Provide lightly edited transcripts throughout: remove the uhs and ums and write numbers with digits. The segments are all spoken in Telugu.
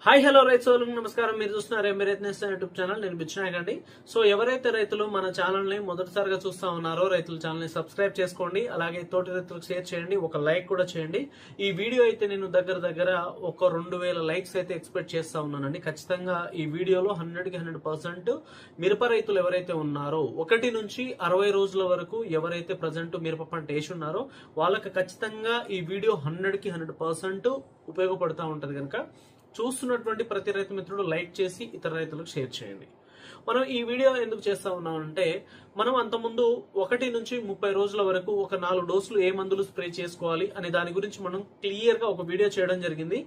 హాయ్ హలో రైతు సోదరులకు నమస్కారం. మీరు చూస్తున్నారు ఎంబీరైతు నేస్తం యూట్యూబ్ ఛానల్. నేను బిచ్చినాయకండి. సో ఎవరైతే రైతులు మన ఛానల్ ని మొదటిసారిగా చూస్తా ఉన్నారో రైతుల ఛానల్ ని సబ్స్క్రైబ్ చేసుకోండి. అలాగే తోటి రైతులకు షేర్ చేయండి, ఒక లైక్ కూడా చేయండి. ఈ వీడియో అయితే నేను దగ్గర ఒక 2000 లైక్స్ అయితే ఎక్స్పెక్ట్ చేస్తా ఉన్నానండి. ఖచ్చితంగా ఈ వీడియోలో 100% మిరప రైతులు ఎవరైతే ఉన్నారో 1 నుంచి 60 రోజుల వరకు ఎవరైతే ప్రజెంట్ మిరప పంట వేసి ఉన్నారో వాళ్ళకి ఖచ్చితంగా ఈ వీడియో 100% ఉపయోగపడుతూ ఉంటది కనుక చూస్తున్నటువంటి ప్రతి రైతు మిత్రుడు లైక్ చేసి ఇతర రైతులకు షేర్ చేయండి. మనం ఈ వీడియో ఎందుకు చేస్తా ఉన్నామంటే మనం అంతకుముందు 1 నుంచి 30 రోజుల వరకు ఒక 4 డోసులు ఏ మందులు స్ప్రే చేసుకోవాలి అనే దాని గురించి మనం క్లియర్ గా ఒక వీడియో చేయడం జరిగింది.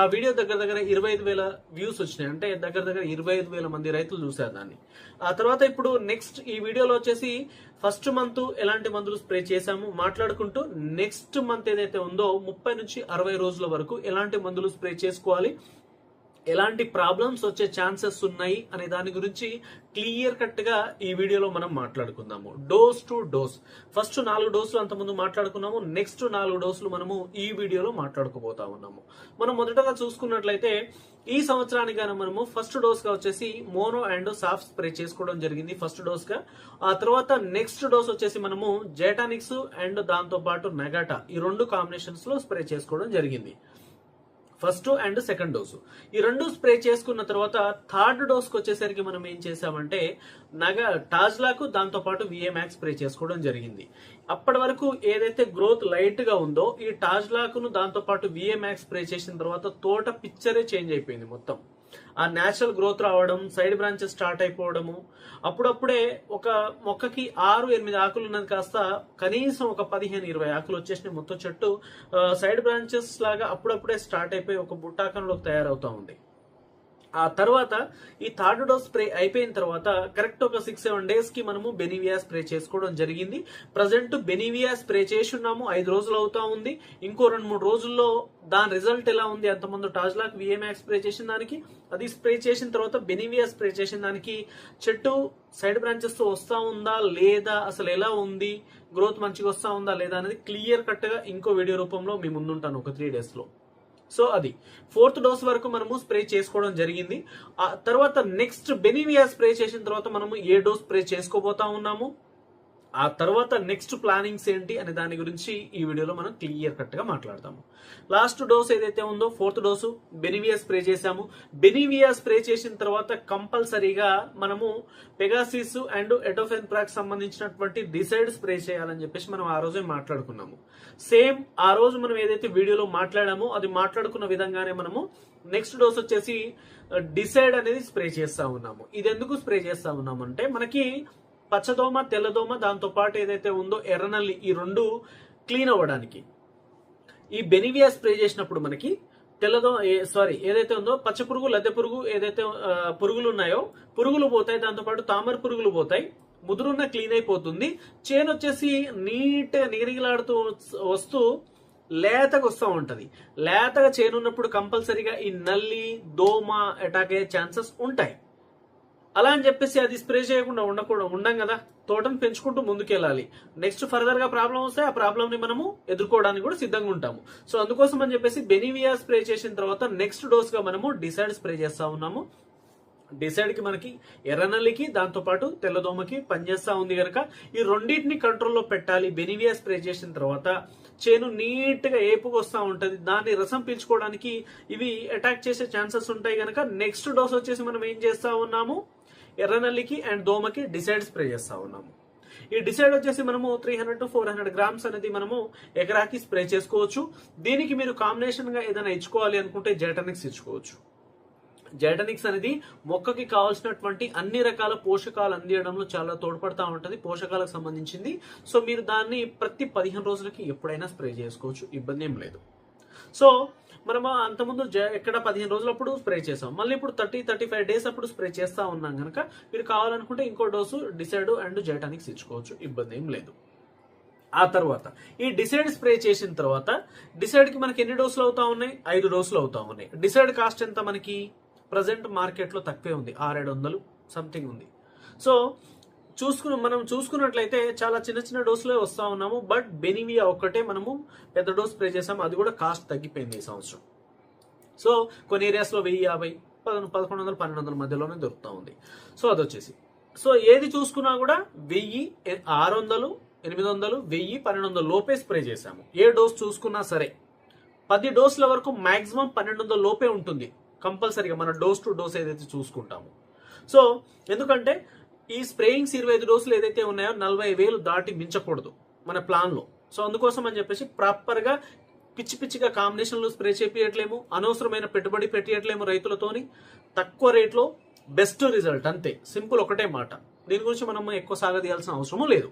ఆ వీడియో దగ్గర 25,000 వ్యూస్ వచ్చినాయి. అంటే దగ్గర 25,000 మంది రైతులు చూశారు దాన్ని. ఆ తర్వాత ఇప్పుడు నెక్స్ట్ ఈ వీడియోలో వచ్చేసి ఫస్ట్ మంత్ ఎలాంటి మందులు స్ప్రే చేశాము మాట్లాడుకుంటూ నెక్స్ట్ మంత్ ఏదైతే ఉందో 30 నుంచి 60 రోజుల వరకు ఎలాంటి మందులు స్ప్రే చేసుకోవాలి, ఎలాంటి ప్రాబ్లమ్స్ వచ్చే ఛాన్సెస్ ఉన్నాయి అనే దాని గురించి క్లియర్ కట్ గా ఈ వీడియోలో మనం మాట్లాడుకుందాము. డోస్ టు డోస్ ఫస్ట్ 4 డోసులు అంతకుముందు మాట్లాడుకున్నాము. నెక్స్ట్ 4 డోసులు మనము ఈ వీడియోలో మాట్లాడుకోబోతా ఉన్నాము. మనం మొదటగా చూసుకున్నట్లయితే ఈ సంవత్సరానికి గాను మనము ఫస్ట్ డోస్ గా వచ్చేసి మోనో అండ్ సాఫ్ స్ప్రే చేసుకోవడం జరిగింది ఫస్ట్ డోస్ గా. ఆ తర్వాత నెక్స్ట్ డోస్ వచ్చేసి మనము జైటానిక్స్ అండ్ దాంతో పాటు నెగాటా ఈ 2 కాంబినేషన్స్ లో స్ప్రే చేసుకోవడం జరిగింది. ఫస్ట్ అండ్ సెకండ్ డోసు ఈ 2 స్ప్రే చేసుకున్న తర్వాత థర్డ్ డోస్ కి వచ్చేసరికి మనం ఏం చేసామంటే టాజ్లాకు దాంతో పాటు విఏమాక్స్ స్ప్రే చేసుకోవడం జరిగింది. అప్పటి వరకు ఏదైతే గ్రోత్ లైట్ గా ఉందో ఈ టాజ్లాకును దాంతో పాటు విఏమాక్స్ స్ప్రే చేసిన తర్వాత తోట పిక్చరే చేంజ్ అయిపోయింది. మొత్తం ఆ న్యాచురల్ గ్రోత్ రావడం, సైడ్ బ్రాంచెస్ స్టార్ట్ అయిపోవడము, అప్పుడప్పుడే ఒక మొక్కకి 6-8 ఆకులు ఉన్నది కాస్త కనీసం ఒక 15-20 ఆకులు వచ్చేసినాయి. మొత్తం చెట్టు సైడ్ బ్రాంచెస్ లాగా అప్పుడప్పుడే స్టార్ట్ అయిపోయి ఒక బుట్టాకంలోకి తయారవుతా ఉంది. ఆ తర్వాత ఈ థర్డ్ డోస్ స్ప్రే అయిపోయిన తర్వాత కరెక్ట్ ఒక 6-7 డేస్ కి మనము బెనివియా స్ప్రే చేసుకోవడం జరిగింది. ప్రజెంట్ బెనివియా స్ప్రే చేసి ఉన్నాము, 5 రోజులు అవుతా ఉంది. ఇంకో 2-3 రోజుల్లో దాని రిజల్ట్ ఎలా ఉంది, అంతకుముందు టాజ్లాక్ విఏమాక్స్ స్ప్రే చేసిన దానికి అది స్ప్రే చేసిన తర్వాత బెనివియా స్ప్రే చేసిన దానికి చెట్టు సైడ్ బ్రాంచెస్ తో వస్తా ఉందా లేదా, అసలు ఎలా ఉంది, గ్రోత్ మంచిగా వస్తా ఉందా లేదా అనేది క్లియర్ కట్ గా ఇంకో వీడియో రూపంలో మీ ముందుంటాను ఒక 3 డేస్ లో. సో అది 4th డోస్ వరకు మనము స్ప్రే చేసుకోవడం జరిగింది. ఆ తర్వాత నెక్స్ట్ బెనివియా స్ప్రే చేసిన తర్వాత మనము ఏ డోస్ స్ప్రే చేసుకోబోతా ఉన్నాము, ఆ తర్వాత నెక్స్ట్ ప్లానింగ్స్ ఏంటి అనే దాని గురించి ఈ వీడియోలో మనం క్లియర్ కట్ గా మాట్లాడతాము. లాస్ట్ డోస్ ఏదైతే ఉందో 4th డోసు బెనివియా స్ప్రే చేశాము. బెనివియా స్ప్రే చేసిన తర్వాత కంపల్సరీగా మనము పెగాసిస్ అండ్ ఎటోఫెన్ప్రాక్ సంబంధించినటువంటి డిసైడ్ స్ప్రే చేయాలని చెప్పేసి మనం ఆ రోజే మాట్లాడుకున్నాము. సేమ్ ఆ రోజు మనం ఏదైతే వీడియోలో మాట్లాడామో అది మాట్లాడుకున్న విధంగానే మనము నెక్స్ట్ డోస్ వచ్చేసి డిసైడ్ అనేది స్ప్రే చేస్తా ఉన్నాము. ఇది ఎందుకు స్ప్రే చేస్తా ఉన్నాము అంటే మనకి పచ్చదోమ, తెల్లదోమ, దాంతో పాటు ఏదైతే ఉందో ఎర్రనల్లి ఈ 2 క్లీన్ అవ్వడానికి ఈ బెనివియా స్ప్రే చేసినప్పుడు మనకి ఏదైతే ఉందో పచ్చ పురుగు, లద్దె పురుగు ఏదైతే పురుగులు ఉన్నాయో పురుగులు పోతాయి, దాంతో పాటు తామర పురుగులు పోతాయి, ముదురున్న క్లీన్ అయిపోతుంది. చేను వచ్చేసి నీట్ నిగనిగలాడుతూ వస్తూ లేతగా వస్తూ ఉంటది. లేతగా చేనున్నప్పుడు కంపల్సరీగా ఈ నల్లి, దోమ అటాక్ అయ్యే ఛాన్సెస్ ఉంటాయి. అలా అని చెప్పేసి అది స్ప్రే చేయకుండా ఉండం కదా, తోటను పెంచుకుంటూ ముందుకెళ్ళాలి. నెక్స్ట్ ఫర్దర్ గా ప్రాబ్లం వస్తే ఆ ప్రాబ్లం ని మనము ఎదుర్కోవడానికి కూడా సిద్ధంగా ఉంటాము. సో అందుకోసం అని చెప్పేసి బెనివియా స్ప్రే చేసిన తర్వాత నెక్స్ట్ డోస్ గా మనము డిసైడ్ స్ప్రే చేస్తా ఉన్నాము. డిసైడ్ కి మనకి ఎర్రనల్లికి దాంతో పాటు తెల్లదోమకి పనిచేస్తా ఉంది కనుక ఈ రెండింటిని కంట్రోల్లో పెట్టాలి. బెనివియా స్ప్రే చేసిన తర్వాత చేను నీట్ గా ఏపుగా వస్తా ఉంటది, దాన్ని రసం పీల్చుకోవడానికి ఇవి అటాక్ చేసే ఛాన్సెస్ ఉంటాయి కనుక నెక్స్ట్ డోస్ వచ్చేసి మనం ఏం చేస్తా ఉన్నాము, ఎర్రనల్లికి అండ్ దోమకి డిసైడ్ స్ప్రే చేస్తా ఉన్నాము. ఈ డిసైడ్ వచ్చేసి మనము 300 to 400 గ్రామ్స్ అనేది మనము ఎకరాకి స్ప్రే చేసుకోవచ్చు. దీనికి మీరు కాంబినేషన్ గా ఏదైనా ఇచ్చుకోవాలి అనుకుంటే జైటానిక్స్ ఇచ్చుకోవచ్చు. జైటానిక్స్ అనేది మొక్కకి కావాల్సినటువంటి అన్ని రకాల పోషకాలు అందించడంలో చాలా తోడ్పడతా ఉంటది, పోషకాలకు సంబంధించింది. సో మీరు దాన్ని ప్రతి 15 రోజులకి ఎప్పుడైనా స్ప్రే చేసుకోవచ్చు, ఇబ్బంది ఏం లేదు. సో మనం అంతకుముందు ఎక్కడ 15 రోజులప్పుడు స్ప్రే చేసాం, మళ్ళీ ఇప్పుడు 30-35 డేస్ అప్పుడు స్ప్రే చేస్తా ఉన్నాం కనుక మీరు కావాలనుకుంటే ఇంకో డోసు డిసైడ్ అండ్ జైటానిక్స్ ఇచ్చుకోవచ్చు, ఇబ్బంది ఏం లేదు. ఆ తర్వాత ఈ డిసైడ్ స్ప్రే చేసిన తర్వాత డిసైడ్ కి మనకి ఎన్ని డోసులు అవుతా ఉన్నాయి, 5 డోసులు అవుతా ఉన్నాయి. డిసైడ్ కాస్ట్ ఎంత మనకి ప్రజెంట్ మార్కెట్ లో తక్కువే ఉంది, 600-700 సంథింగ్ ఉంది. సో మనం చూసుకున్నట్లయితే చాలా చిన్న డోసులే వస్తా ఉన్నాము. బట్ బెనివియా ఒక్కటే మనము పెద్ద డోస్ స్ప్రే చేసాము, అది కూడా కాస్ట్ తగ్గిపోయింది ఈ సంవత్సరం. సో కొన్ని ఏరియాస్లో 1050, 1100, 1200 మధ్యలోనే దొరుకుతూ ఉంది. సో అదొచ్చేసి సో ఏది చూసుకున్నా కూడా 1000, 600, 800, 1000, 1200 లోపే స్ప్రే చేశాము. ఏ డోస్ చూసుకున్నా సరే 10 డోసుల వరకు మాక్సిమం 1200 లోపే ఉంటుంది కంపల్సరీగా మన డోస్ టు డోస్ ఏదైతే చూసుకుంటాము. సో ఎందుకంటే ఈ స్ప్రేయింగ్స్ 25 డోసులు ఏదైతే ఉన్నాయో 40,000 దాటి మించకూడదు మన ప్లాన్లో. సో అందుకోసం అని చెప్పేసి ప్రాపర్గా పిచ్చిగా కాంబినేషన్లు స్ప్రే చేపియట్లేము, అనవసరమైన పెట్టుబడి పెట్టియట్లేము రైతులతోని. తక్కువ రేట్లో బెస్ట్ రిజల్ట్, అంతే సింపుల్, ఒకటే మాట. దీని గురించి మనం ఎక్కువ సాగదీయాల్సిన అవసరము లేదు.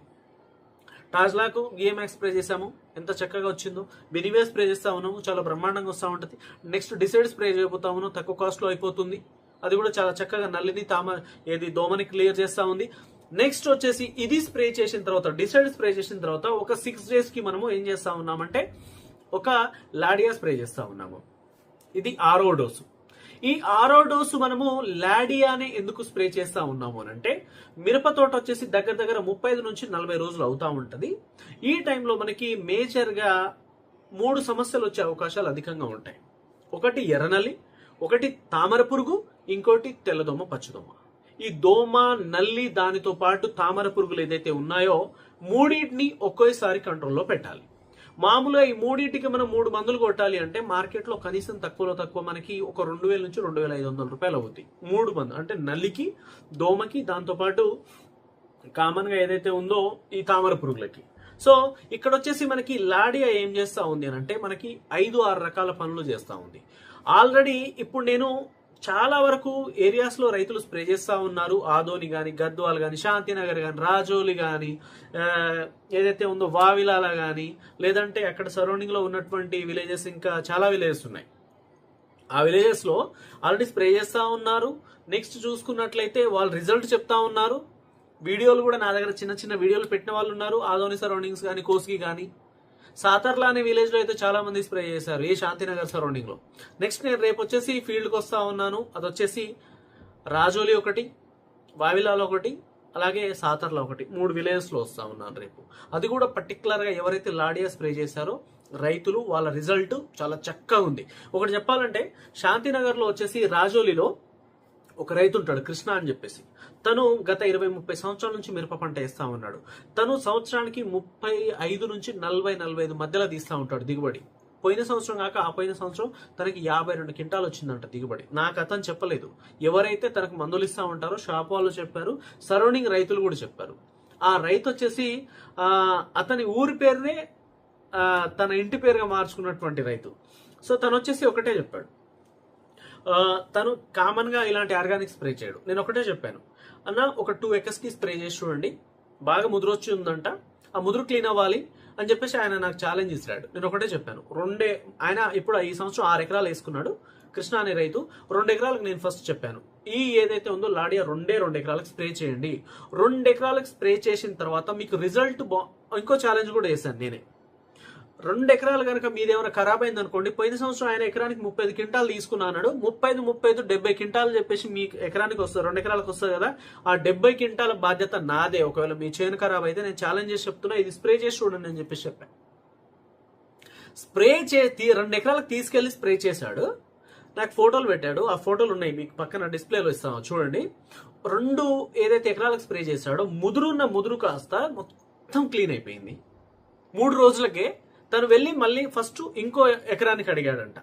టాజ్లాకు గిఎంఎక్స్ స్ప్రే చేసాము, ఎంత చక్కగా వచ్చిందో. బెనివే స్ప్రే చేస్తా ఉన్నాము, చాలా బ్రహ్మాండంగా వస్తూ ఉంటుంది. నెక్స్ట్ డిసైడ్ స్ప్రే చేయబోతా ఉన్నాము, తక్కువ కాస్ట్లో అయిపోతుంది. అది కూడా చాలా చక్కగా నల్లిని దోమని క్లియర్ చేస్తా ఉంది. నెక్స్ట్ వచ్చేసి ఇది స్ప్రే చేసిన తర్వాత, డిసైడ్ స్ప్రే చేసిన తర్వాత ఒక 6 days కి మనము ఏం చేస్తా ఉన్నామంటే ఒక లాడియా స్ప్రే చేస్తా ఉన్నాము. ఇది 6వ డోసు. ఈ 6వ డోసు మనము లాడియానే ఎందుకు స్ప్రే చేస్తా ఉన్నాము అని అంటే, మిరప తోట వచ్చేసి దగ్గర 35 నుంచి 40 రోజులు అవుతా ఉంటది. ఈ టైంలో మనకి మేజర్గా 3 సమస్యలు వచ్చే అవకాశాలు అధికంగా ఉంటాయి. ఒకటి ఎర్రనల్లి, ఒకటి తామర పురుగు, ఇంకోటి తెల్లదోమ, పచ్చదోమ. ఈ దోమ, నల్లి, దానితో పాటు తామర పురుగులు ఏదైతే ఉన్నాయో మూడింటిని ఒకేసారి కంట్రోల్లో పెట్టాలి. మామూలుగా ఈ మూడింటికి మనం 3 మందులు కొట్టాలి అంటే మార్కెట్లో కనీసం తక్కువలో తక్కువ మనకి ఒక 2000 నుంచి 2500 రూపాయలు అవుతాయి 3 మందులు. అంటే నల్లికి, దోమకి, దాంతోపాటు కామన్గా ఏదైతే ఉందో ఈ తామర పురుగులకి. సో ఇక్కడ వచ్చేసి మనకి లాడియా ఏం చేస్తా ఉంది అని అంటే మనకి 5-6 రకాల పనులు చేస్తా ఉంది. ఆల్రెడీ ఇప్పుడు నేను చాలా వరకు ఏరియాస్లో రైతులు స్ప్రే చేస్తూ ఉన్నారు. ఆదోని కానీ, గద్వాల్ కానీ, శాంతినగర్ కానీ, రాజోలి కానీ, ఏదైతే ఉందో వావిలాల కానీ, లేదంటే అక్కడ సరౌండింగ్లో ఉన్నటువంటి విలేజెస్, ఇంకా చాలా విలేజెస్ ఉన్నాయి. ఆ విలేజెస్లో ఆల్రెడీ స్ప్రే చేస్తూ ఉన్నారు. నెక్స్ట్ చూసుకున్నట్లయితే వాళ్ళు రిజల్ట్ చెప్తా ఉన్నారు. వీడియోలు కూడా నా దగ్గర చిన్న వీడియోలు పెట్టిన వాళ్ళు ఉన్నారు. ఆదోని సరౌండింగ్స్ కానీ, కోస్గి కానీ, సాతర్లా అనే విలేజ్ లో అయితే చాలా మంది స్ప్రే చేశారు, ఏ శాంతినగర్ సరౌండింగ్ లో. నెక్స్ట్ నేను రేపు వచ్చేసి ఫీల్డ్కి వస్తా ఉన్నాను. అది వచ్చేసి రాజోలి ఒకటి, వావిలాలో ఒకటి, అలాగే సాతర్లా ఒకటి, 3 విలేజెస్ లో వస్తా ఉన్నాను రేపు. అది కూడా పర్టికులర్ గా ఎవరైతే లాడియా స్ప్రే చేశారో రైతులు, వాళ్ళ రిజల్ట్ చాలా చక్కగా ఉంది. ఒకటి చెప్పాలంటే శాంతినగర్ లో వచ్చేసి రాజోలిలో ఒక రైతు ఉంటాడు, కృష్ణ అని చెప్పేసి. తను గత 20-30 సంవత్సరాల నుంచి మిరప పంట వేస్తా ఉన్నాడు. తను సంవత్సరానికి 35 నుంచి 40-45 మధ్యలో తీస్తా ఉంటాడు దిగుబడి. పోయిన సంవత్సరం కాక ఆ పోయిన సంవత్సరం తనకి 52 క్వింటాలు వచ్చిందంట దిగుబడి. నాకు అతను చెప్పలేదు, ఎవరైతే తనకు మందులు ఇస్తా ఉంటారో షాప్ వాళ్ళు చెప్పారు, సరౌండింగ్ రైతులు కూడా చెప్పారు. ఆ రైతు వచ్చేసి అతని ఊరి పేరునే తన ఇంటి పేరుగా మార్చుకున్నటువంటి రైతు. సో తను వచ్చేసి ఒకటే చెప్పాడు, తను కామన్ గా ఇలాంటి ఆర్గానిక్ స్ప్రే చేయడు. నేను ఒకటే చెప్పాను, అన్న ఒక 2 acres కి స్ప్రే చేసి చూడండి, బాగా ముదురు వచ్చి ఉందంట, ఆ ముదురు క్లీన్ అవ్వాలి అని చెప్పేసి ఆయన నాకు ఛాలెంజ్ ఇస్తాడు. నేను ఒకటే చెప్పాను, ఆయన ఇప్పుడు ఈ సంవత్సరం 6 ఎకరాలు వేసుకున్నాడు కృష్ణ అనే రైతు. 2 ఎకరాలకు నేను ఫస్ట్ చెప్పాను, ఈ ఏదైతే ఉందో లాడియా 2 ఎకరాలకు స్ప్రే చేయండి. 2 ఎకరాలకు స్ప్రే చేసిన తర్వాత మీకు రిజల్ట్ ఇంకో ఛాలెంజ్ కూడా వేశాను నేనే. 2 ఎకరాలు కనుక మీదేమైనా ఖరాబ్ అయింది అనుకోండి, పోయిన సంవత్సరం ఆయన ఎకరానికి 35 క్వింటాలు తీసుకున్నాడు, 35 70 క్వింటాలు చెప్పేసి మీ ఎకరానికి వస్తుంది, 2 ఎకరాలకు వస్తుంది కదా, ఆ 70 క్వింటాల బాధ్యత నాదే. ఒకవేళ మీ చేను ఖరాబ్ అయితే నేను ఛాలెంజ్ చేసి చెప్తున్నా, ఇది స్ప్రే చేసి చూడండి అని చెప్పేసి చెప్పాను. స్ప్రే 2 ఎకరాలకు తీసుకెళ్లి స్ప్రే చేశాడు, నాకు ఫోటోలు పెట్టాడు. ఆ ఫోటోలు ఉన్నాయి, మీకు పక్కన డిస్ప్లేలో ఇస్తాము చూడండి. 2 ఏదైతే ఎకరాలకు స్ప్రే చేశాడో ముదురు కాస్త మొత్తం క్లీన్ అయిపోయింది. 3 రోజులకే తను వెళ్ళి మళ్ళీ ఫస్ట్ ఇంకో ఎకరానికి అడిగాడంట,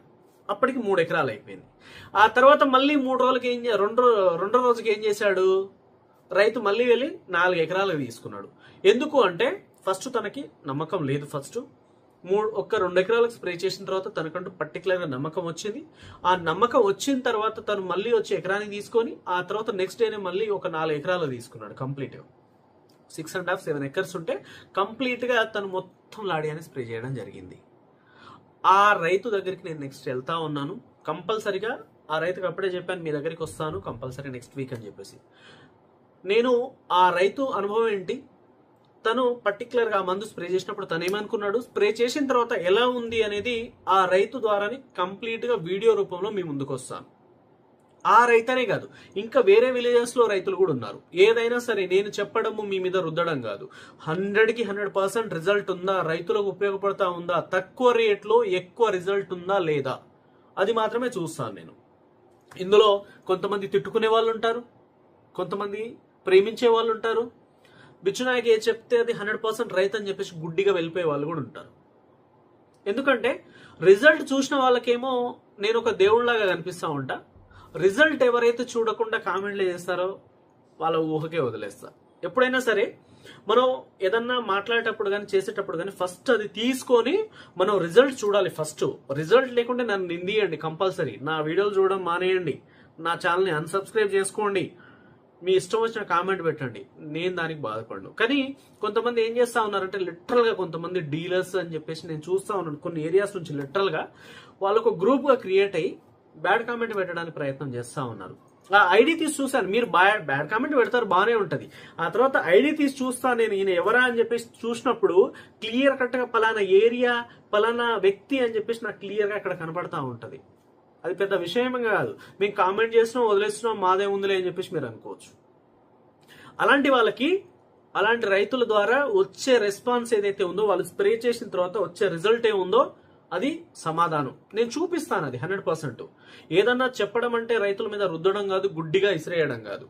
అప్పటికి 3 ఎకరాలు అయిపోయింది. ఆ తర్వాత మళ్ళీ 3 రోజులకి రెండో రోజుకి ఏం చేశాడు, రైతు మళ్ళీ వెళ్ళి 4 ఎకరాలకు తీసుకున్నాడు. ఎందుకు అంటే ఫస్ట్ తనకి నమ్మకం లేదు. ఫస్ట్ 2 ఎకరాలకు స్ప్రే చేసిన తర్వాత తనకంటూ పర్టికులర్గా నమ్మకం వచ్చింది. ఆ నమ్మకం వచ్చిన తర్వాత తను మళ్ళీ వచ్చి ఎకరానికి తీసుకొని ఆ తర్వాత నెక్స్ట్ డేనే మళ్ళీ ఒక 4 ఎకరాలు తీసుకున్నాడు. కంప్లీట్గా 6.5-7 acres ఉంటే కంప్లీట్ గా తను మొత్తం లాడియాని స్ప్రే చేయడం జరిగింది. ఆ రైతు దగ్గరికి నేను నెక్స్ట్ వెళ్తా ఉన్నాను. కంపల్సరిగా ఆ రైతుకి అప్పుడే చెప్పాను, మీ దగ్గరికి వస్తాను కంపల్సరీ నెక్స్ట్ వీక్ అని చెప్పేసి. నేను ఆ రైతు అనుభవం ఏంటి, తను పర్టికులర్ గా మందు స్ప్రే చేసినప్పుడు తను ఏమనుకున్నాడు, స్ప్రే చేసిన తర్వాత ఎలా ఉంది అనేది ఆ రైతు ద్వారానే కంప్లీట్ గా వీడియో రూపంలో మీ ముందుకు వస్తాను. ఆ రైతనే కాదు, ఇంకా వేరే విలేజెస్ లో రైతులు కూడా ఉన్నారు. ఏదైనా సరే నేను చెప్పడము మీ మీద రుద్దడం కాదు, 100కి 100% రిజల్ట్ ఉందా, రైతులకు ఉపయోగపడతా ఉందా, తక్కువ రేట్లో ఎక్కువ రిజల్ట్ ఉందా లేదా అది మాత్రమే చూస్తాను నేను. ఇందులో కొంతమంది తిట్టుకునే వాళ్ళు ఉంటారు, కొంతమంది ప్రేమించే వాళ్ళు ఉంటారు. బిచ్చునాయక్ ఏది చెప్తే అది 100% రైతు అని చెప్పేసి గుడ్డిగా వెళ్ళిపోయే వాళ్ళు కూడా ఉంటారు. ఎందుకంటే రిజల్ట్ చూసిన వాళ్ళకేమో నేను ఒక దేవుళ్లాగా కనిపిస్తా ఉంటా. రిజల్ట్ ఎవరైతే చూడకుండా కామెంట్లు చేస్తారో వాళ్ళ ఊహకే వదిలేస్తా. ఎప్పుడైనా సరే మనం ఏదన్నా మాట్లాడేటప్పుడు కానీ చేసేటప్పుడు కానీ ఫస్ట్ అది తీసుకొని మనం రిజల్ట్ చూడాలి. ఫస్ట్ రిజల్ట్ లేకుంటే నన్ను నిందియండి కంపల్సరీ. నా వీడియోలు చూడడం మానేయండి, నా ఛానల్ని అన్సబ్స్క్రైబ్ చేసుకోండి, మీ ఇష్టం వచ్చిన కామెంట్ పెట్టండి, నేను దానికి బాధపడను. కానీ కొంతమంది ఏం చేస్తా ఉన్నారంటే లిటరల్ గా కొంతమంది డీలర్స్ అని చెప్పేసి నేను చూస్తా ఉన్నాను కొన్ని ఏరియాస్ నుంచి లిటరల్ గా వాళ్ళకు గ్రూప్ గా క్రియేట్ అయ్యి బ్యాడ్ కామెంట్ పెట్టడానికి ప్రయత్నం చేస్తా ఉన్నారు. ఆ ఐడి తీసి చూసాను, మీరు బ్యాడ్ కామెంట్ పెడతారు బాగానే ఉంటది, ఆ తర్వాత ఐడి తీసి చూస్తా నేను ఈయన ఎవరా అని చెప్పేసి చూసినప్పుడు క్లియర్ కట్ గా పలానా ఏరియా పలానా వ్యక్తి అని చెప్పేసి నాకు క్లియర్ గా అక్కడ కనపడతా ఉంటది. అది పెద్ద విషయమే కాదు, మేము కామెంట్ చేస్తున్నాం వదిలేస్తున్నాం మాదే ఉందిలే అని చెప్పేసి మీరు అనుకోవచ్చు. అలాంటి వాళ్ళకి అలాంటి రైతుల ద్వారా వచ్చే రెస్పాన్స్ ఏదైతే ఉందో, వాళ్ళు స్ప్రే చేసిన తర్వాత వచ్చే రిజల్ట్ ఏముందో అది సమాధానం నేను చూపిస్తాను. అది 100%. ఏదన్నా చెప్పడం అంటే రైతుల మీద రుద్దడం కాదు, గుడ్డిగా ఇసిరేయడం కాదు.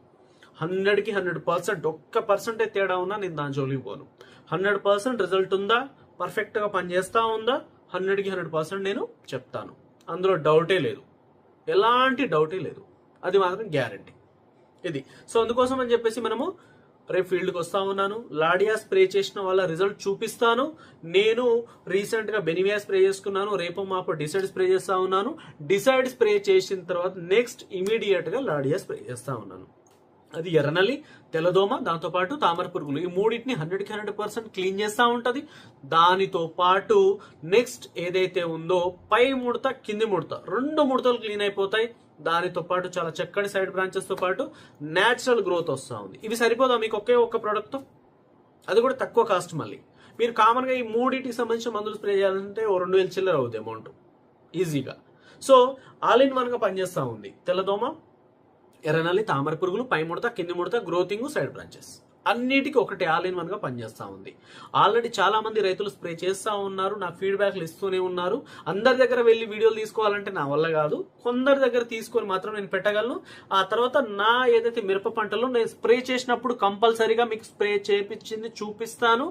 100కి 100%. ఒక్క పర్సెంటే తేడా ఉన్నా నేను దాని జోలికి పోను. 100% రిజల్ట్ ఉందా, పర్ఫెక్ట్ గా పనిచేస్తా ఉందా, 100కి 100% నేను చెప్తాను. అందులో డౌటే లేదు, ఎలాంటి డౌటే లేదు, అది మాత్రం గ్యారంటీ ఇది. సో అందుకోసం అని చెప్పేసి మనము రేపు ఫీల్డ్కి వస్తా ఉన్నాను. లాడియా స్ప్రే చేసిన వాళ్ళ రిజల్ట్ చూపిస్తాను. నేను రీసెంట్ గా బెనివియా స్ప్రే చేసుకున్నాను, రేపు మాపు డిసైడ్ స్ప్రే చేస్తా ఉన్నాను. డిసైడ్ స్ప్రే చేసిన తర్వాత నెక్స్ట్ ఇమీడియట్ గా లాడియా స్ప్రే చేస్తా ఉన్నాను. అది ఎర్రనల్లి, తెల్లదోమ, దాంతో పాటు తామర పురుగులు, ఈ మూడింటిని 100కి 100% క్లీన్ చేస్తా ఉంటది. దానితో పాటు నెక్స్ట్ ఏదైతే ఉందో పై ముడత కింది ముడత 2 ముడతలు క్లీన్ అయిపోతాయి. దానితో పాటు చాలా చక్కటి సైడ్ బ్రాంచెస్ తో పాటు నేచురల్ గ్రోత్ వస్తూ ఉంది. ఇవి సరిపోదా మీకు ఒకే ఒక్క ప్రోడక్ట్ తో? అది కూడా తక్కువ కాస్ట్. మళ్ళీ మీరు కామన్ గా ఈ మూడింటికి సంబంధించిన మందులు స్ప్రే చేయాలంటే 2000 చిల్లర అవుతుంది అమౌంట్ ఈజీగా. సో ఆల్ ఇన్ వన్ గా పనిచేస్తా ఉంది. తెల్లదోమ, ఎర్రనల్లి, తామర పురుగులు, పై ముడత కింది ముడత, గ్రోతింగ్, సైడ్ బ్రాంచెస్ అన్నిటికీ ఒకటి ఆల్ ఇన్ వన్ గా పనిచేస్తా ఉంది. ఆల్రెడీ చాలా మంది రైతులు స్ప్రే చేస్తా ఉన్నారు, నాకు ఫీడ్బ్యాక్లు ఇస్తూనే ఉన్నారు. అందరి దగ్గర వెళ్ళి వీడియోలు తీసుకోవాలంటే నా వల్ల కాదు, కొందరి దగ్గర తీసుకొని మాత్రం నేను పెట్టగలను. ఆ తర్వాత నా ఏదైతే మిరప పంటలో నేను స్ప్రే చేసినప్పుడు కంపల్సరీగా మీకు స్ప్రే చేపించింది చూపిస్తాను,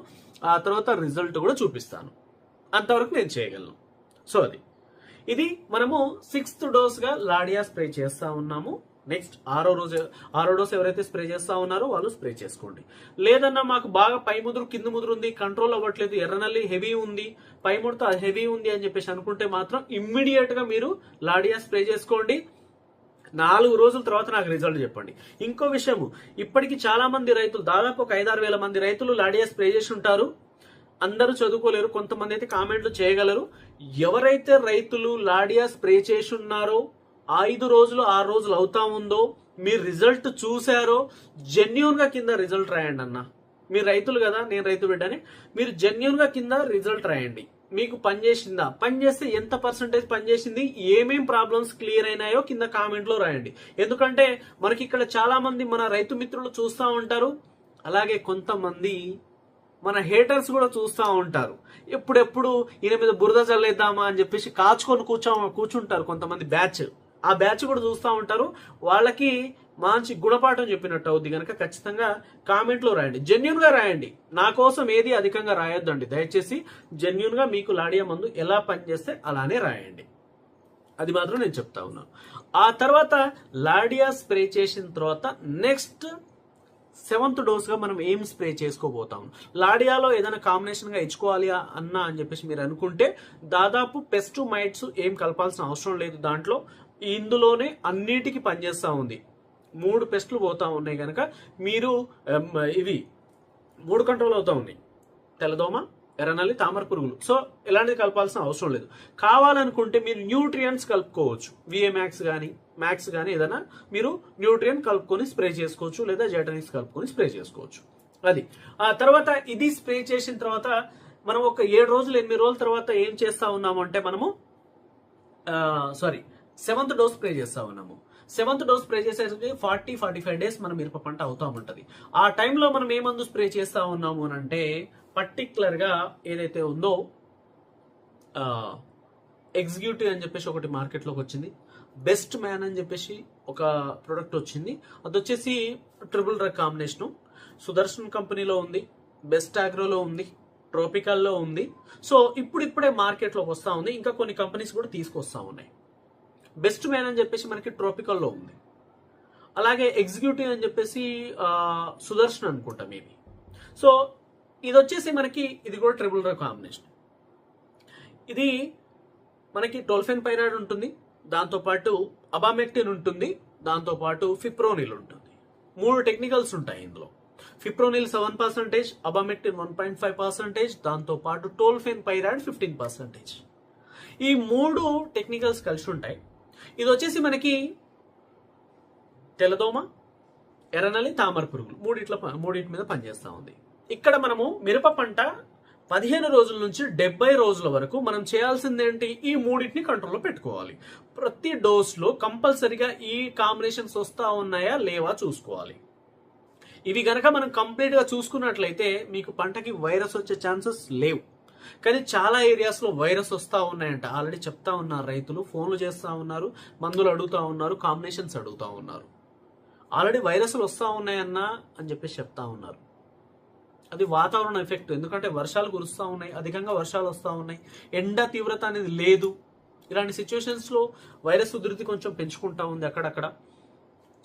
ఆ తర్వాత రిజల్ట్ కూడా చూపిస్తాను. అంతవరకు నేను చేయగలను. సో ఇది మనము 6th డోస్ గా లాడియా స్ప్రే చేస్తా ఉన్నాము. నెక్స్ట్ 6వ డోస్ ఎవరైతే స్ప్రే చేస్తా ఉన్నారో వాళ్ళు స్ప్రే చేసుకోండి. లేదన్నా మాకు బాగా పై ముదురు కింద ముదురు ఉంది, కంట్రోల్ అవ్వట్లేదు, ఎర్రనల్లి హెవీ ఉంది, పై ముడత హెవీ ఉంది అని చెప్పేసి అనుకుంటే మాత్రం ఇమ్మీడియట్ గా మీరు లాడియా స్ప్రే చేసుకోండి. 4 రోజుల తర్వాత నాకు రిజల్ట్ చెప్పండి. ఇంకో విషయము, ఇప్పటికి చాలా మంది రైతులు, దాదాపు ఒక 5-6 వేల మంది రైతులు లాడియా స్ప్రే చేసి ఉంటారు. అందరూ చదువుకోలేరు, కొంతమంది అయితే కామెంట్లు చేయగలరు. ఎవరైతే రైతులు లాడియా స్ప్రే చేసి ఉన్నారో 5 రోజులు 6 రోజులు అవుతా ఉందో, మీరు రిజల్ట్ చూసారో జెన్యూన్ గా కింద రిజల్ట్ రాయండి అన్న. మీరు రైతులు కదా, నేను రైతు బిడ్డని, మీరు జెన్యూన్ గా కింద రిజల్ట్ రాయండి. మీకు పనిచేసిందా, పనిచేస్తే ఎంత పర్సెంటేజ్ పనిచేసింది, ఏమేం ప్రాబ్లమ్స్ క్లియర్ అయినాయో కింద కామెంట్ లో రాయండి. ఎందుకంటే మనకి ఇక్కడ చాలా మంది మన రైతు మిత్రులు చూస్తూ ఉంటారు, అలాగే కొంతమంది మన హేటర్స్ కూడా చూస్తూ ఉంటారు. ఎప్పుడెప్పుడు ఈయన మీద బురద చల్లేద్దామా అని చెప్పేసి కాచుకొని కూర్చుంటారు కొంతమంది బ్యాచ్. ఆ బ్యాచ్ కూడా చూస్తూ ఉంటారు. వాళ్ళకి మంచి గుణపాఠం చెప్పినట్టు అవుద్ది కనుక ఖచ్చితంగా కామెంట్ లో రాయండి, జెన్యూన్ గా రాయండి. నా కోసం ఏది అధికంగా రాయొద్దండి దయచేసి. జెన్యూన్ గా మీకు లాడియా మందు ఎలా పనిచేస్తే అలానే రాయండి, అది మాత్రం నేను చెప్తా ఉన్నాను. ఆ తర్వాత లాడియా స్ప్రే చేసిన తర్వాత నెక్స్ట్ 7th డోస్ గా మనం ఏం స్ప్రే చేసుకోబోతాం. లాడియాలో ఏదైనా కాంబినేషన్ గా ఇచ్చుకోవాలి అన్నా అని చెప్పేసి మీరు అనుకుంటే దాదాపు పెస్ట్ మైట్స్ ఏం కలపాల్సిన అవసరం లేదు దాంట్లో. ఇందులోనే అన్నిటికీ పనిచేస్తా ఉంది. 3 పెస్ట్లు పోతా ఉన్నాయి కనుక మీరు ఇవి 3 కంట్రోల్ అవుతా ఉన్నాయి, తెల్లదోమ, ఎర్రనల్లి, తామర పురుగులు. సో ఎలాంటిది కలపాల్సిన అవసరం లేదు. కావాలనుకుంటే మీరు న్యూట్రియంట్స్ కలుపుకోవచ్చు, విఏ మ్యాక్స్ కానీ మ్యాక్స్ కానీ ఏదైనా మీరు న్యూట్రియంట్ కలుపుకొని స్ప్రే చేసుకోవచ్చు, లేదా జైటనిక్స్ కలుపుకొని స్ప్రే చేసుకోవచ్చు. అది ఆ తర్వాత ఇది స్ప్రే చేసిన తర్వాత మనం ఒక 7 రోజులు 8 రోజుల తర్వాత ఏం చేస్తా ఉన్నాము అంటే మనము 7th డోస్ స్ప్రే చేస్తా ఉన్నాము. 7th డోస్ స్ప్రే చేసేసరికి 40-45 డేస్ మన మిరప పంట అవుతా ఉంటది. ఆ టైంలో మనం ఏ మందు స్ప్రే చేస్తా ఉన్నాము అని అంటే పర్టికులర్ గా ఏదైతే ఉందో ఎగ్జిక్యూటివ్ అని చెప్పేసి ఒకటి మార్కెట్లోకి వచ్చింది. బెస్ట్ మ్యాన్ అని చెప్పేసి ఒక ప్రొడక్ట్ వచ్చింది. అది వచ్చేసి ట్రిపుల్ డ్రగ్ కాంబినేషన్. సుదర్శన్ కంపెనీలో ఉంది, బెస్ట్ ఆగ్రోలో ఉంది, ట్రోపికల్లో ఉంది. సో ఇప్పుడిప్పుడే మార్కెట్లోకి వస్తూ ఉంది. ఇంకా కొన్ని కంపెనీస్ కూడా తీసుకొస్తా ఉన్నాయి. బెస్ట్ మ్యాన్ అని చెప్పేసి మనకి ట్రోపికల్లో ఉంది. అలాగే ఎగ్జిక్యూటివ్ అని చెప్పేసి సుదర్శన్ అనుకుంటా మేబీ. సో ఇది వచ్చేసి మనకి ఇది కూడా ట్రిపుల్ డ్రగ్ కాంబినేషన్. ఇది మనకి టోల్ఫెన్ పైరాయిడ్ ఉంటుంది, దాంతోపాటు అబామెక్టిన్ ఉంటుంది, దాంతోపాటు ఫిప్రోనిల్ ఉంటుంది. 3 టెక్నికల్స్ ఉంటాయి ఇందులో. ఫిప్రోనిల్ 7%, అబామెక్టిన్ 1.5%, దాంతోపాటు టోల్ఫెన్ పైరాయిడ్ 15%. ఈ 3 టెక్నికల్స్ కలిసి ఉంటాయి. ఇది వచ్చేసి మనకి తెల్లదోమ, ఎర్రనల్లి, తామర పురుగులు మూడింటి మీద పనిచేస్తూ ఉంది. ఇక్కడ మనము మిరప పంట 15 రోజుల నుంచి 70 రోజుల వరకు మనం చేయాల్సింది ఏంటి? ఈ మూడింటిని కంట్రోల్లో పెట్టుకోవాలి. ప్రతి డోస్లో కంపల్సరిగా ఈ కాంబినేషన్స్ వస్తా ఉన్నాయా లేవా చూసుకోవాలి. ఇవి గనక మనం కంప్లీట్గా చూసుకున్నట్లయితే మీకు పంటకి వైరస్ వచ్చే ఛాన్సెస్ లేవు. కానీ చాలా ఏరియాస్లో వైరస్ వస్తూ ఉన్నాయంట. ఆల్రెడీ చెప్తా ఉన్నారు రైతులు, ఫోన్లు చేస్తూ ఉన్నారు, మందులు అడుగుతూ ఉన్నారు, కాంబినేషన్స్ అడుగుతూ ఉన్నారు. ఆల్రెడీ వైరస్లు వస్తూ ఉన్నాయన్నా అని చెప్పేసి చెప్తా ఉన్నారు. అది వాతావరణ ఎఫెక్ట్. ఎందుకంటే వర్షాలు కురుస్తూ ఉన్నాయి, అధికంగా వర్షాలు వస్తూ ఉన్నాయి, ఎండ తీవ్రత అనేది లేదు. ఇలాంటి సిచ్యువేషన్స్లో వైరస్ ఉధృతి కొంచెం పెంచుకుంటా ఉంది అక్కడక్కడ.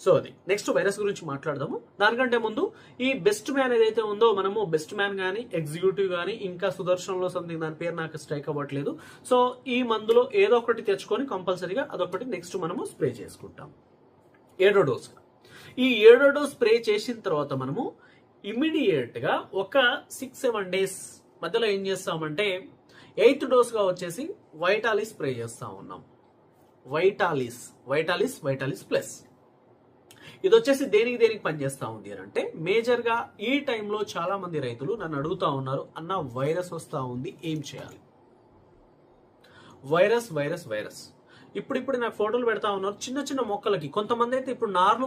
సో అది నెక్స్ట్ వైరస్ గురించి మాట్లాడదాము. దానికంటే ముందు ఈ బెస్ట్ మ్యాన్ ఏదైతే ఉందో, మనము బెస్ట్ మ్యాన్ కానీ ఎగ్జిక్యూటివ్ కానీ ఇంకా సుదర్శన్లో సంథింగ్, దాని పేరు నాకు స్ట్రైక్ అవ్వట్లేదు. సో ఈ మందులో ఏదో ఒకటి తెచ్చుకొని కంపల్సరీగా అదొకటి నెక్స్ట్ మనము స్ప్రే చేసుకుంటాం 7వ డోస్. ఈ 7వ డోస్ స్ప్రే చేసిన తర్వాత మనము ఇమ్మీడియట్ గా ఒక 6-7 డేస్ మధ్యలో ఏం చేస్తామంటే 8th డోస్గా వచ్చేసి వైటాలిస్ స్ప్రే చేస్తా ఉన్నాం. Vitalis plus. ఇది వచ్చేసి దేనికి పనిచేస్తా ఉంది అని అంటే, మేజర్ గా ఈ టైంలో చాలా మంది రైతులు నన్ను అడుగుతా ఉన్నారు, అన్న వైరస్ వస్తా ఉంది, ఏం చేయాలి? వైరస్ ఇప్పుడు నాకు ఫోటోలు పెడతా ఉన్నారు. చిన్న మొక్కలకి కొంతమంది అయితే ఇప్పుడు నార్లు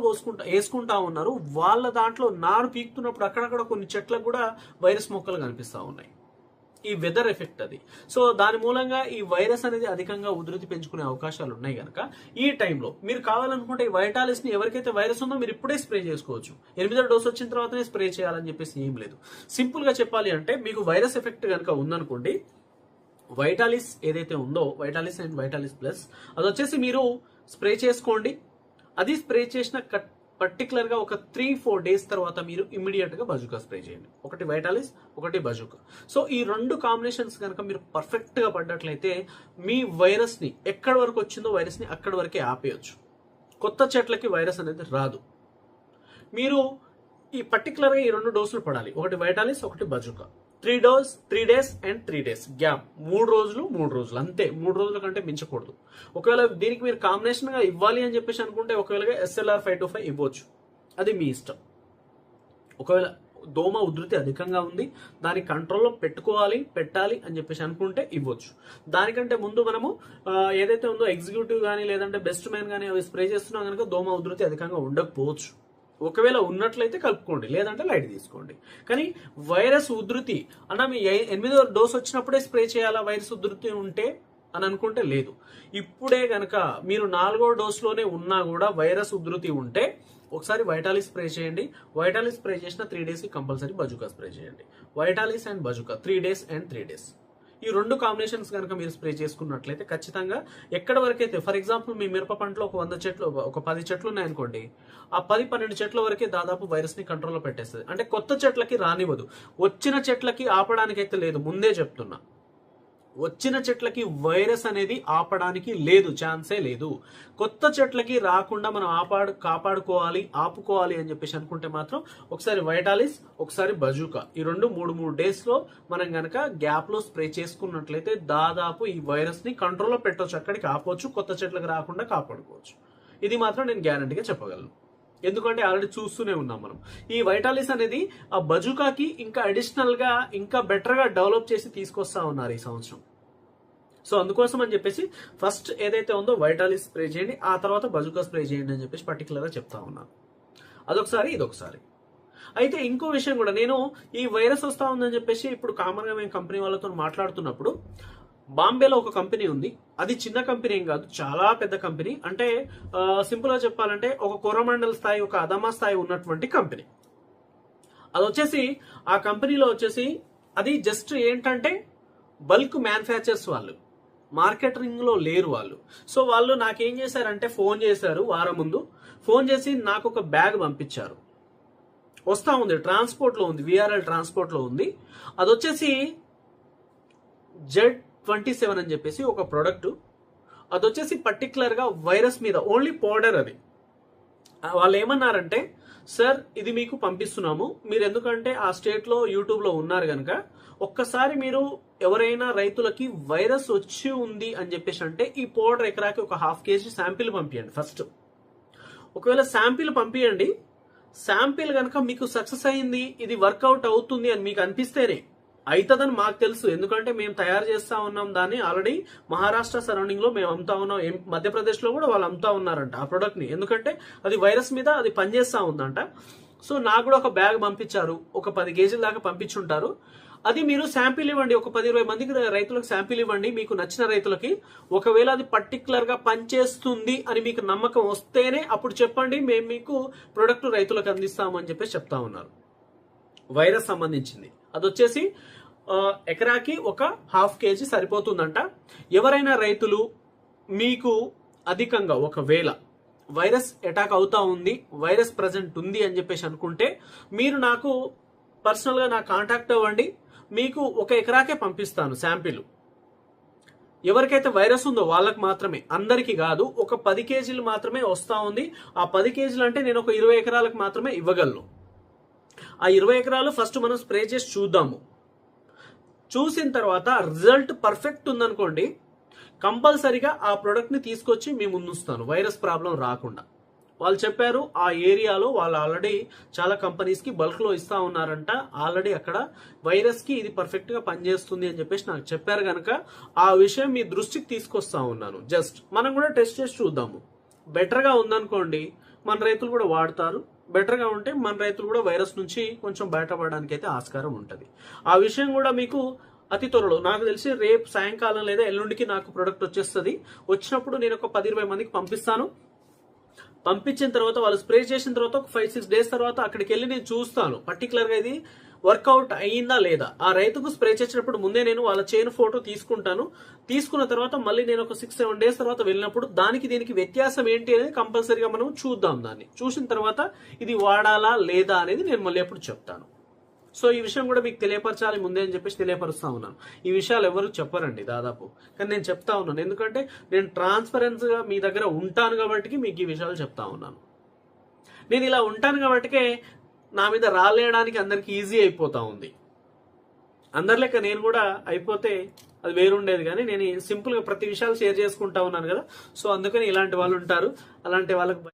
వేసుకుంటా ఉన్నారు. వాళ్ళ దాంట్లో నారు పీకుతున్నప్పుడు అక్కడక్కడ కొన్ని చెట్లకు కూడా వైరస్ మొక్కలు కనిపిస్తా ఉన్నాయి. ఈ వెదర్ ఎఫెక్ట్ అది. సో దాని మూలంగా ఈ వైరస్ అనేది అధికంగా ఉధృతి పెంచుకునే అవకాశాలు ఉన్నాయి కనుక ఈ టైంలో మీరు కావాలనుకుంటే ఈ వైటాలిస్ ని ఎవరికైతే వైరస్ ఉందో మీరు ఇప్పుడే స్ప్రే చేసుకోవచ్చు. 8వ డోస్ వచ్చిన తర్వాతనే స్ప్రే చేయాలని చెప్పేసి ఏం లేదు. సింపుల్ గా చెప్పాలి అంటే, మీకు వైరస్ ఎఫెక్ట్ కనుక ఉందనుకోండి, వైటాలిస్ ఏదైతే ఉందో, వైటాలిస్ అండ్ వైటాలిస్ ప్లస్, అది వచ్చేసి మీరు స్ప్రే చేసుకోండి. అది స్ప్రే చేసిన పర్టికులర్ గా ఒక 3-4 డేస్ తర్వాత మీరు ఇమ్మీడియట్ గా బజుకా స్ప్రే చేయండి. ఒకటి వైటాలిస్, ఒకటి బజుకా. సో ఈ 2 కాంబినేషన్స్ కనుక మీరు పర్ఫెక్ట్ గా పడ్డట్లయితే మీ వైరస్ ని ఎక్కడి వరకు వచ్చిందో వైరస్ ని అక్కడి వరకే ఆపేయచ్చు. కొత్త చెట్లకి వైరస్ అనేది రాదు. మీరు ఈ పర్టికులర్ గా ఈ 2 డోసులు పడాలి. ఒకటి వైటాలిస్, ఒకటి bazooka. 3 days and 3 days gap. 3 రోజులు అంతే. 3 రోజుల కంటే మించకూడదు. ఒకవేళ దీనికి మీరు కాంబినేషన్ గా ఇవ్వాలి అని చెప్పేసి అనుకుంటే ఒకవేళ SLR 525 ఇవ్వచ్చు, అది మీ ఇష్టం. ఒకవేళ దోమ ఉధృతి అధికంగా ఉంది, దాని కంట్రోల్లో పెట్టాలి అని చెప్పేసి అనుకుంటే ఇవ్వచ్చు. దానికంటే ముందు మనము ఏదైతే ఉందో ఎగ్జిక్యూటివ్ కానీ లేదంటే బెస్ట్ మ్యాన్ కానీ అవి స్ప్రే చేస్తున్నాం కనుక దోమ ఉధృతి అధికంగా ఉండకపోవచ్చు. ఒకవేళ ఉన్నట్లయితే కలుపుకోండి, లేదంటే లైట్ తీసుకోండి. కానీ వైరస్ ఉధృతి అన్న మీ 8వ డోస్ వచ్చినప్పుడే స్ప్రే చేయాలా వైరస్ ఉధృతి ఉంటే అని అనుకుంటే లేదు. ఇప్పుడే గనక మీరు 4వ డోస్లోనే ఉన్నా కూడా వైరస్ ఉధృతి ఉంటే ఒకసారి వైటాలిస్ స్ప్రే చేయండి. వైటాలిస్ స్ప్రే చేసిన 3 డేస్కి కంపల్సరీ బజుకా స్ప్రే చేయండి. Vitalis and bazooka 3 days and 3 days. ఈ 2 కాంబినేషన్స్ కనుక మీరు స్ప్రే చేసుకున్నట్లయితే ఖచ్చితంగా ఎక్కడ వరకైతే, ఫర్ ఎగ్జాంపుల్ మీ మిరప పంటలో ఒక 100 చెట్లు, ఒక 10 చెట్లు ఉన్నాయనుకోండి, ఆ 10-12 చెట్ల వరకే దాదాపు వైరస్ ని కంట్రోల్లో పెట్టేస్తుంది. అంటే కొత్త చెట్లకి రానివ్వదు. వచ్చిన చెట్లకి ఆపడానికైతే లేదు, ముందే చెప్తున్నా. వచ్చిన చెట్లకి వైరస్ అనేది ఆపడానికి లేదు, ఛాన్సే లేదు. కొత్త చెట్లకి రాకుండా మనం ఆపుకోవాలి అని చెప్పేసి అనుకుంటే మాత్రం ఒకసారి వైటాలిస్, ఒకసారి బజుకా, ఈ 3 డేస్ లో మనం గనక గ్యాప్ లో స్ప్రే చేసుకున్నట్లయితే దాదాపు ఈ వైరస్ ని కంట్రోల్లో పెట్టవచ్చు, అక్కడికి ఆపవచ్చు, కొత్త చెట్లకు రాకుండా కాపాడుకోవచ్చు. ఇది మాత్రం నేను గ్యారంటీగా చెప్పగలను. ఎందుకంటే ఆల్రెడీ చూస్తూనే ఉన్నాం మనం. ఈ వైటాలిస్ అనేది ఆ బజుకాకి ఇంకా అడిషనల్ గా ఇంకా బెటర్ గా డెవలప్ చేసి తీసుకొస్తా ఉన్నారు ఈ సంవత్సరం. సో అందుకోసం అని చెప్పేసి ఫస్ట్ ఏదైతే ఉందో వైటాలిస్ స్ప్రే చేయండి, ఆ తర్వాత బజుకా స్ప్రే చేయండి అని చెప్పేసి పర్టికులర్ గా చెప్తా ఉన్నాను. అదొకసారి ఇదొకసారి. అయితే ఇంకో విషయం కూడా, నేను ఈ వైరస్ వస్తా ఉందని చెప్పేసి ఇప్పుడు కామన్ గా మేము కంపెనీ వాళ్ళతో మాట్లాడుతున్నప్పుడు బాంబేలో ఒక కంపెనీ ఉంది. అది చిన్న కంపెనీ ఏం కాదు, చాలా పెద్ద కంపెనీ. అంటే సింపుల్ గా చెప్పాలంటే ఒక కోరమండల్ స్థాయి, ఒక అదమా స్థాయి ఉన్నటువంటి కంపెనీ. అది వచ్చేసి ఆ కంపెనీలో వచ్చేసి అది జస్ట్ ఏంటంటే బల్క్ మ్యానుఫ్యాక్చర్స్, వాళ్ళు మార్కెటింగ్ లో లేరు వాళ్ళు. సో వాళ్ళు నాకేం చేశారంటే ఫోన్ చేశారు వారం ముందు. ఫోన్ చేసి నాకు ఒక బ్యాగ్ పంపించారు. వస్తా ఉంది, ట్రాన్స్పోర్ట్ లో ఉంది, విఆర్ఎల్ ట్రాన్స్పోర్ట్ లో ఉంది. అది వచ్చేసి Z27 అని చెప్పేసి ఒక ప్రొడక్ట్. అది వచ్చేసి పర్టికులర్ గా వైరస్ మీద ఓన్లీ పౌడర్. అది వాళ్ళు ఏమన్నారంటే, సార్ ఇది మీకు పంపిస్తున్నాము, మీరు ఎందుకంటే ఆ స్టేట్ లో యూట్యూబ్ లో ఉన్నారు కనుక ఒక్కసారి మీరు ఎవరైనా రైతులకి వైరస్ వచ్చి ఉంది అని చెప్పేసి అంటే ఈ పౌడర్ ఎకరాకి ఒక 1/2 kg శాంపిల్ పంపించండి ఫస్ట్. ఒకవేళ శాంపిల్ పంపించండి, శాంపిల్ కనుక మీకు సక్సెస్ అయింది, ఇది వర్కౌట్ అవుతుంది అని మీకు అనిపిస్తేనే, అవుతుందని మాకు తెలుసు, ఎందుకంటే మేము తయారు చేస్తా ఉన్నాం దాన్ని ఆల్రెడీ. మహారాష్ట్ర సరౌండింగ్ లో మేము అమ్ముతా ఉన్నాం, మధ్యప్రదేశ్ లో కూడా వాళ్ళు అమ్ముతా ఉన్నారంట ఆ ప్రొడక్ట్ ని, ఎందుకంటే అది వైరస్ మీద అది పనిచేస్తా ఉందంట. సో నాకు కూడా ఒక బ్యాగ్ పంపించారు, ఒక 10 kg దాకా పంపించుంటారు. అది మీరు శాంపిల్ ఇవ్వండి, ఒక 10-20 మందికి రైతులకు శాంపిల్ ఇవ్వండి, మీకు నచ్చిన రైతులకి. ఒకవేళ అది పర్టికులర్ గా పనిచేస్తుంది అని మీకు నమ్మకం వస్తేనే అప్పుడు చెప్పండి, మేము మీకు ప్రొడక్ట్ రైతులకు అందిస్తాము అని చెప్పేసి చెప్తా ఉన్నారు. వైరస్ సంబంధించింది అది వచ్చేసి ఎకరాకి ఒక 1/2 kg సరిపోతుందంట. ఎవరైనా రైతులు మీకు అధికంగా ఒకవేళ వైరస్ అటాక్ అవుతా ఉంది, వైరస్ ప్రజెంట్ ఉంది అని చెప్పేసి అనుకుంటే మీరు నాకు పర్సనల్ గా నాకు కాంటాక్ట్ అవ్వండి, మీకు ఒక ఎకరాకే పంపిస్తాను శాంపిల్. ఎవరికైతే వైరస్ ఉందో వాళ్ళకి మాత్రమే, అందరికి కాదు. ఒక 10 kg మాత్రమే వస్తా ఉంది. ఆ 10 kg అంటే నేను ఒక 20 ఎకరాలకు మాత్రమే ఇవ్వగలను. ఆ 20 ఎకరాలు ఫస్ట్ మనం స్ప్రే చేసి చూద్దాము. చూసిన తర్వాత రిజల్ట్ పర్ఫెక్ట్ ఉందనుకోండి, కంపల్సరీగా ఆ ప్రొడక్ట్ ని తీసుకొచ్చి మీ ముందుస్తాను, వైరస్ ప్రాబ్లం రాకుండా. వాళ్ళు చెప్పారు ఆ ఏరియాలో వాళ్ళు ఆల్రెడీ చాలా కంపెనీస్ కి బల్క్ లో ఇస్తా ఉన్నారంట. ఆల్రెడీ అక్కడ వైరస్ కి ఇది పర్ఫెక్ట్ గా పనిచేస్తుంది అని చెప్పేసి నాకు చెప్పారు కనుక ఆ విషయం మీ దృష్టికి తీసుకొస్తా ఉన్నాను. జస్ట్ మనం కూడా టెస్ట్ చేసి చూద్దాము. బెటర్ గా ఉందనుకోండి మన రైతులు కూడా వాడతారు, బెటర్ గా ఉంటే మన రైతులు కూడా వైరస్ నుంచి కొంచెం బయటపడడానికి అయితే ఆస్కారం ఉంటది. ఆ విషయం కూడా మీకు అతి త్వరలో, నాకు తెలిసి రేపు సాయంకాలం లేదా ఎల్లుండికి నాకు ప్రొడక్ట్ వచ్చేస్తుంది. వచ్చినప్పుడు నేను ఒక 10-20 మందికి పంపిస్తాను. పంపించిన తర్వాత వాళ్ళు స్ప్రే చేసిన తర్వాత ఒక 5-6 days తర్వాత అక్కడికి వెళ్ళి నేను చూస్తాను పర్టికులర్ గా ఇది వర్కౌట్ అయ్యిందా లేదా. ఆ రైతుకు స్ప్రే చేసినప్పుడు ముందే నేను వాళ్ళ చైన్ ఫోటో తీసుకుంటాను. తీసుకున్న తర్వాత మళ్ళీ నేను ఒక 6-7 days తర్వాత వెళ్ళినప్పుడు దానికి దీనికి వ్యత్యాసం ఏంటి అనేది కంపల్సరీగా మనం చూద్దాం. దాన్ని చూసిన తర్వాత ఇది వాడాలా లేదా అనేది నేను మళ్ళీ ఎప్పుడు చెప్తాను. సో ఈ విషయం కూడా మీకు తెలియపరచాలి ముందే అని చెప్పేసి తెలియపరుస్తా ఉన్నాను. ఈ విషయాలు ఎవరు చెప్పరండి దాదాపు, కానీ నేను చెప్తా ఉన్నాను ఎందుకంటే నేను ట్రాన్స్పరెన్సీగా మీ దగ్గర ఉంటాను కాబట్టి మీకు ఈ విషయాలు చెప్తా ఉన్నాను. నేను ఇలా ఉంటాను కాబట్టికే నా మీద రాలేయడానికి అందరికి ఈజీ అయిపోతా ఉంది. అందరి లెక్క నేను కూడా అయిపోతే అది వేరుండేది, కానీ నేను సింపుల్ గా ప్రతి విషయాలు షేర్ చేసుకుంటా ఉన్నాను కదా. సో అందుకని ఇలాంటి వాళ్ళు ఉంటారు, అలాంటి వాళ్ళకి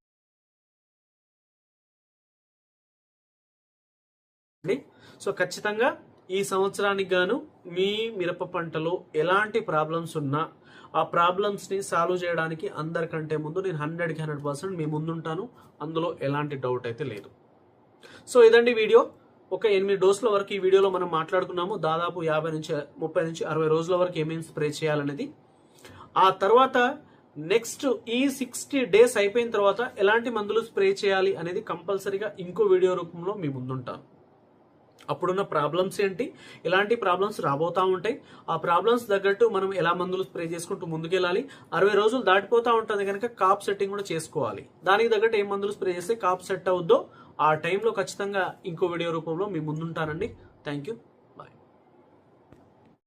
సో ఖచ్చితంగా ఈ సంవత్సరానికి గాను మీ మిరప పంటలో ఎలాంటి ప్రాబ్లమ్స్ ఉన్నా ఆ ప్రాబ్లమ్స్ ని సాల్వ్ చేయడానికి అందరికంటే ముందు నేను 100కి 100% మీ ముందుంటాను, అందులో ఎలాంటి డౌట్ అయితే లేదు. సో ఇదండి వీడియో. ఒక 8 డోసుల వరకు ఈ వీడియోలో మనం మాట్లాడుకున్నాము. దాదాపు 50 నుంచి 30 నుంచి 60 రోజుల వరకు ఏమేమి స్ప్రే చేయాలనేది. ఆ తర్వాత నెక్స్ట్ ఈ 60 days అయిపోయిన తర్వాత ఎలాంటి మందులు స్ప్రే చేయాలి అనేది కంపల్సరీగా ఇంకో వీడియో రూపంలో మీ ముందుంటాను. అప్పుడున్న ప్రాబ్లమ్స్ ఏంటి, ఎలాంటి ప్రాబ్లమ్స్ రాబోతా ఉంటాయి, ఆ ప్రాబ్లమ్స్ తగ్గట్టు మనం ఎలా మందులు స్ప్రే చేసుకుంటూ ముందుకెళ్ళాలి. 60 రోజులు దాటిపోతా ఉంటుంది కనుక కాప్ సెట్టింగ్ కూడా చేసుకోవాలి. దానికి తగ్గట్టు ఏం మందులు స్ప్రే చేస్తే కాప్ సెట్ అవుద్దో ఆ టైంలో ఖచ్చితంగా ఇంకో వీడియో రూపంలో మీ ముందుంటానండి. Thank you.